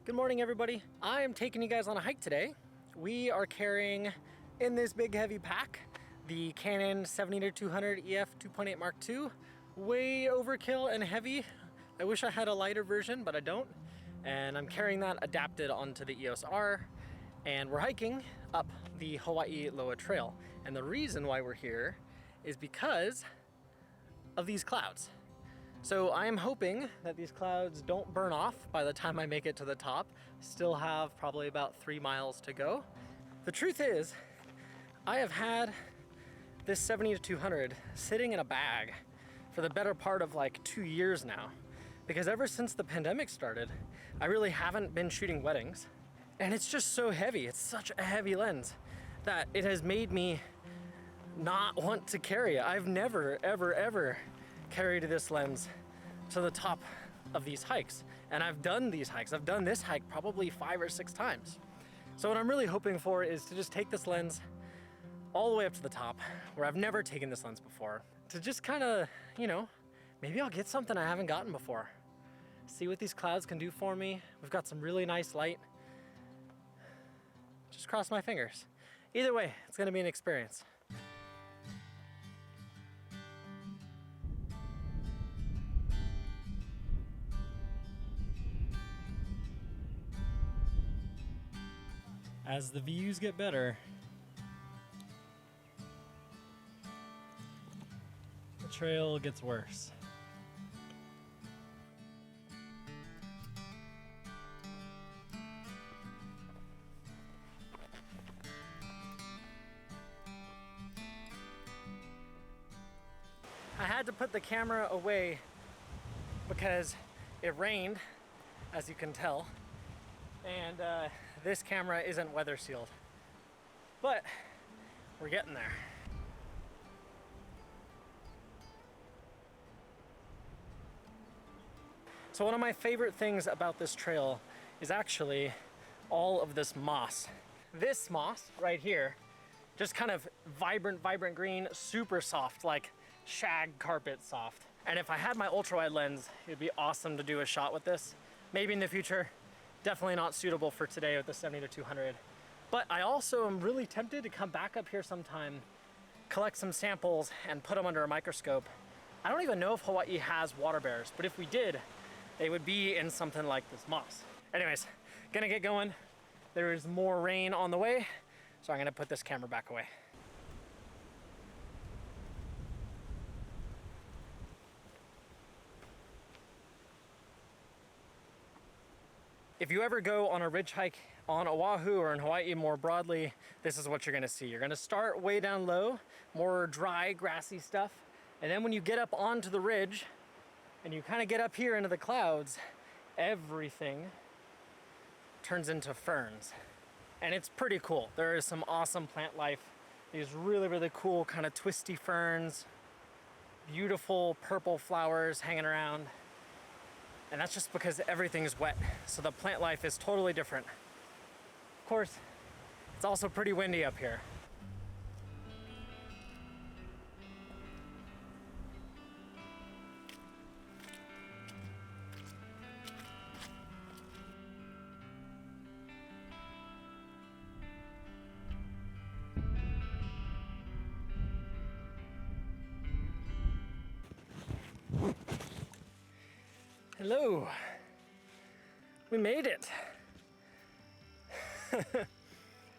Good morning, everybody. I am taking you guys on a hike today. We are carrying in this big heavy pack the Canon 70-200 EF 2.8 Mark II. Way overkill and heavy. I wish I had a lighter version, but I don't. And I'm carrying that adapted onto the EOS R. And we're hiking up the Hawaii Loa Trail. And the reason why we're here is because of these clouds. So I am hoping that these clouds don't burn off by the time I make it to the top. Still have probably about 3 miles to go. The truth is, I have had this 70-200 sitting in a bag for the better part of like 2 years now. Because ever since the pandemic started, I really haven't been shooting weddings. And it's just so heavy, it's such a heavy lens that it has made me not want to carry it. I've never, ever carried this lens to the top of these hikes. And I've done these hikes. I've done this hike probably 5 or 6 times. So what I'm really hoping for is to just take this lens all the way up to the top, where I've never taken this lens before, to just kind of, you know, maybe I'll get something I haven't gotten before. See what these clouds can do for me. We've got some really nice light. Just cross my fingers. Either way, it's gonna be an experience. As the views get better, the trail gets worse. I had to put the camera away because it rained, as you can tell, and this camera isn't weather sealed, but we're getting there. So one of my favorite things about this trail is actually all of this moss. This moss right here, just kind of vibrant green, super soft, like shag carpet soft. And if I had my ultra wide lens, it'd be awesome to do a shot with this. Maybe in the future. Definitely not suitable for today with the 70-200. But I also am really tempted to come back up here sometime, collect some samples and put them under a microscope. I don't even know if Hawaii has water bears, but if we did, they would be in something like this moss. Anyways, gonna get going. There is more rain on the way, so I'm gonna put this camera back away. If you ever go on a ridge hike on Oahu or in Hawaii more broadly, this is what you're gonna see. You're gonna start way down low, more dry, grassy stuff. And then when you get up onto the ridge and you kind of get up here into the clouds, everything turns into ferns. And it's pretty cool. There is some awesome plant life. These really cool kind of twisty ferns, beautiful purple flowers hanging around. And that's just because everything's wet, so the plant life is totally different. Of course, it's also pretty windy up here. Hello, we made it.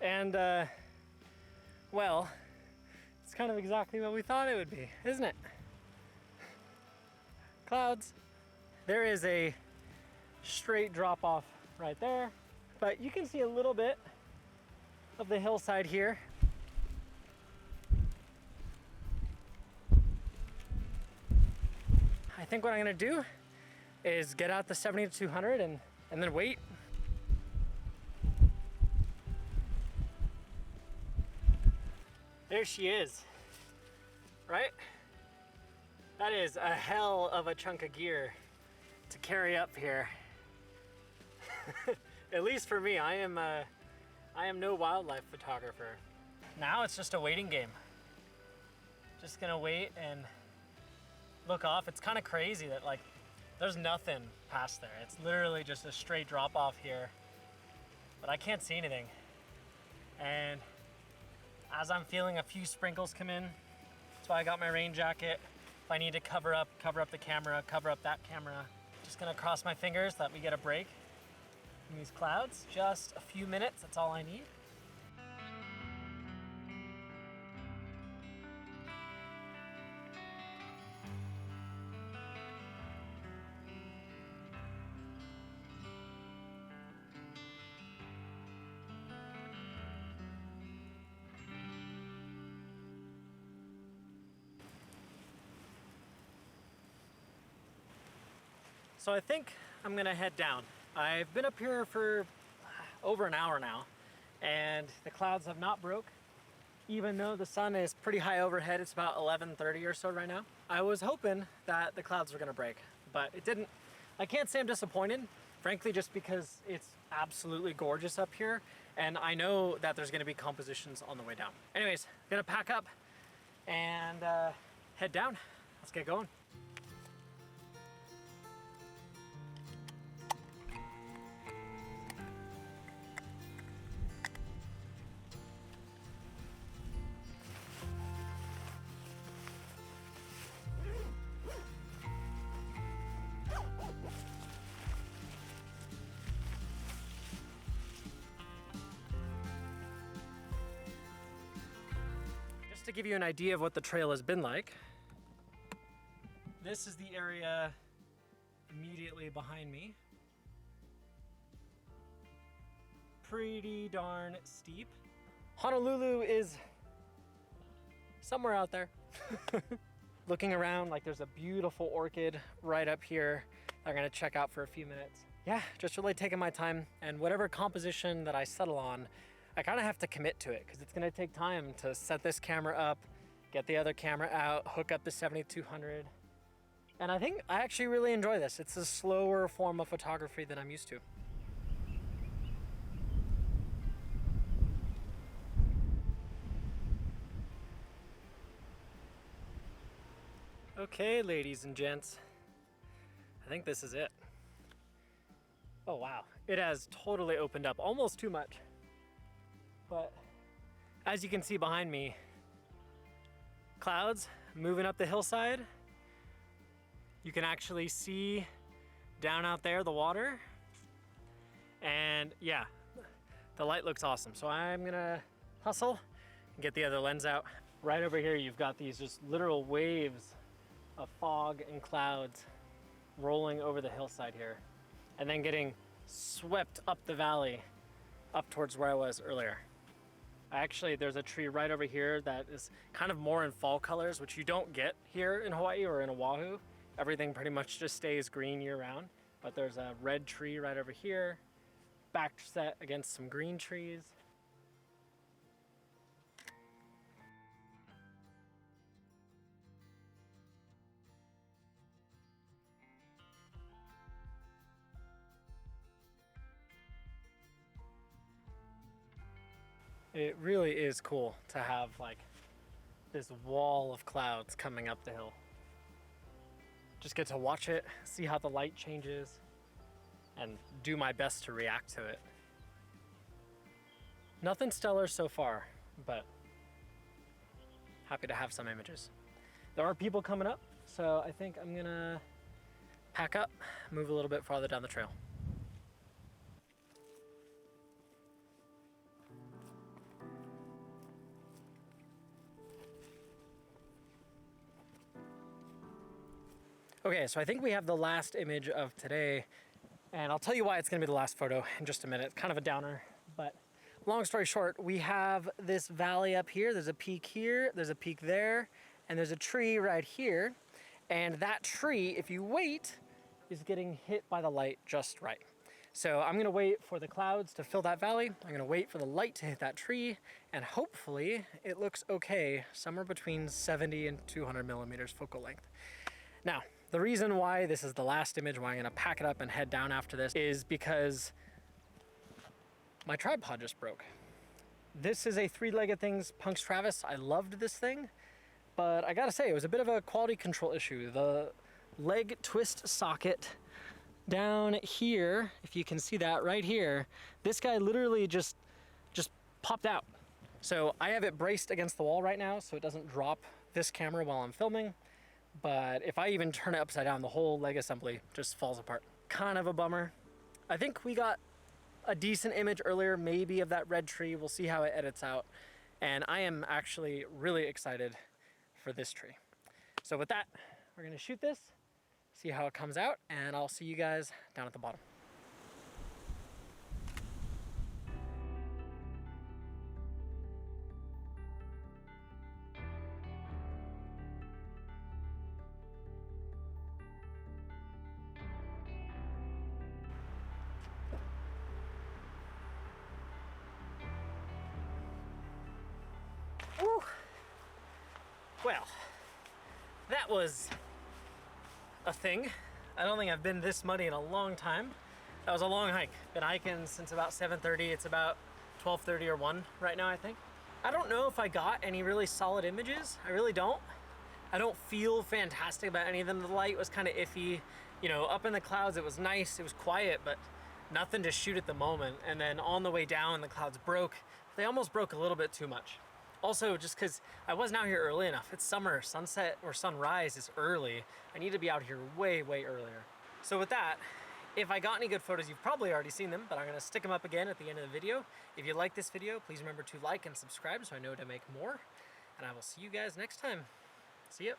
And well, it's kind of exactly what we thought it would be, isn't it? Clouds. There is a straight drop off right there, but you can see a little bit of the hillside here. I think what I'm gonna do is get out the 70-200 and then wait. There she is, right? That is a hell of a chunk of gear to carry up here. At least for me, I am no wildlife photographer. Now it's just a waiting game. Just gonna wait and look off. It's kind of crazy that like There's nothing past there. It's literally just a straight drop off here, but I can't see anything. And as I'm feeling a few sprinkles come in, that's why I got my rain jacket. If I need to cover up the camera, cover up that camera. Just gonna cross my fingers that we get a break in these clouds. Just a few minutes, that's all I need. So I think I'm gonna head down. I've been up here for over an hour now, and the clouds have not broke, even though the sun is pretty high overhead. It's about 11:30 or so right now. I was hoping that the clouds were gonna break, but it didn't. I can't say I'm disappointed, frankly, just because it's absolutely gorgeous up here, and I know that there's gonna be compositions on the way down. Anyways, gonna pack up and head down. Let's get going. To give you an idea of what the trail has been like, this is the area immediately behind me. Pretty darn steep. Honolulu is somewhere out there. Looking around, like there's a beautiful orchid right up here that I'm gonna check out for a few minutes. Yeah, just really taking my time, and whatever composition that I settle on, I kind of have to commit to it because it's gonna take time to set this camera up, get the other camera out, hook up the 7200. And I think I actually really enjoy this. It's a slower form of photography than I'm used to. Okay, ladies and gents, I think this is it. Oh wow, it has totally opened up, almost too much. But as you can see behind me, clouds moving up the hillside. You can actually see down out there the water. And yeah, the light looks awesome. So I'm gonna hustle and get the other lens out. Right over here, you've got these just literal waves of fog and clouds rolling over the hillside here, and then getting swept up the valley, up towards where I was earlier. Actually, there's a tree right over here that is kind of more in fall colors, which you don't get here in Hawaii or in Oahu. Everything pretty much just stays green year round. But there's a red tree right over here, back set against some green trees. It really is cool to have like this wall of clouds coming up the hill. Just get to watch it, see how the light changes, and do my best to react to it. Nothing stellar so far, but happy to have some images. There are people coming up, so I think I'm gonna pack up, move a little bit farther down the trail. Okay, so I think we have the last image of today, and I'll tell you why it's gonna be the last photo in just a minute. It's kind of a downer, but long story short, we have this valley up here. There's a peak here, there's a peak there, and there's a tree right here. And that tree, if you wait, is getting hit by the light just right. So I'm gonna wait for the clouds to fill that valley. I'm gonna wait for the light to hit that tree, and hopefully it looks okay, somewhere between 70 and 200 millimeters focal length. Now, the reason why this is the last image, why I'm gonna pack it up and head down after this, is because my tripod just broke. This is a 3-legged things, Punks Travis. I loved this thing, but I gotta say, it was a bit of a quality control issue. The leg twist socket down here. If you can see that right here, this guy literally just popped out. So I have it braced against the wall right now so it doesn't drop this camera while I'm filming. But if I even turn it upside down, the whole leg assembly just falls apart. Kind of a bummer. I think we got a decent image earlier, maybe of that red tree. We'll see how it edits out. And I am actually really excited for this tree. So with that, we're gonna shoot this, see how it comes out, and I'll see you guys down at the bottom. Woo. Well, that was a thing. I don't think I've been this muddy in a long time. That was a long hike. Been hiking since about 7:30. It's about 12:30 or 1 right now, I think. I don't know if I got any really solid images. I really don't. I don't feel fantastic about any of them. The light was kind of iffy. You know, up in the clouds, it was nice. It was quiet, but nothing to shoot at the moment. And then on the way down, the clouds broke. They almost broke a little bit too much. Also, just because I wasn't out here early enough. It's summer, sunset or sunrise is early. I need to be out here way, way earlier. So with that, if I got any good photos, you've probably already seen them, but I'm gonna stick them up again at the end of the video. If you like this video, please remember to like and subscribe so I know to make more. And I will see you guys next time. See ya.